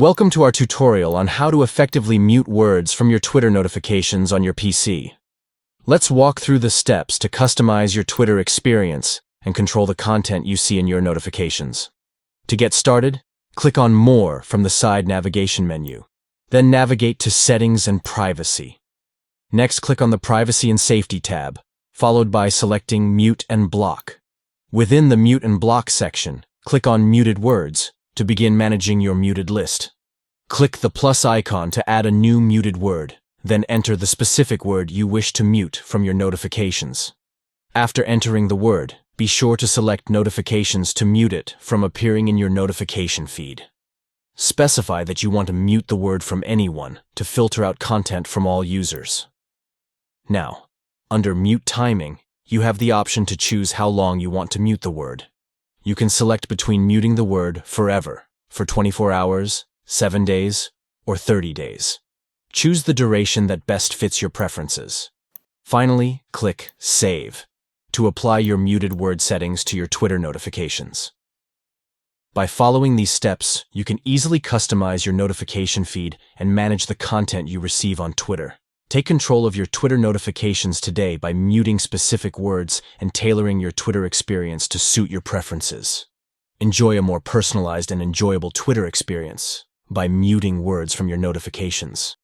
Welcome to our tutorial on how to effectively mute words from your Twitter notifications on your PC. Let's walk through the steps to customize your Twitter experience and control the content you see in your notifications. To get started, click on More from the side navigation menu. Then navigate to Settings and Privacy. Next, click on the Privacy and Safety tab, followed by selecting Mute and Block. Within the Mute and Block section, click on Muted Words to begin managing your muted list. Click the plus icon to add a new muted word, then enter the specific word you wish to mute from your notifications. After entering the word, be sure to select Notifications to mute it from appearing in your notification feed. Specify that you want to mute the word from anyone to filter out content from all users. Now, under Mute Timing, you have the option to choose how long you want to mute the word. You can select between muting the word forever, for 24 hours, 7 days, or 30 days. Choose the duration that best fits your preferences. Finally, click Save to apply your muted word settings to your Twitter notifications. By following these steps, you can easily customize your notification feed and manage the content you receive on Twitter. Take control of your Twitter notifications today by muting specific words and tailoring your Twitter experience to suit your preferences. Enjoy a more personalized and enjoyable Twitter experience by muting words from your notifications.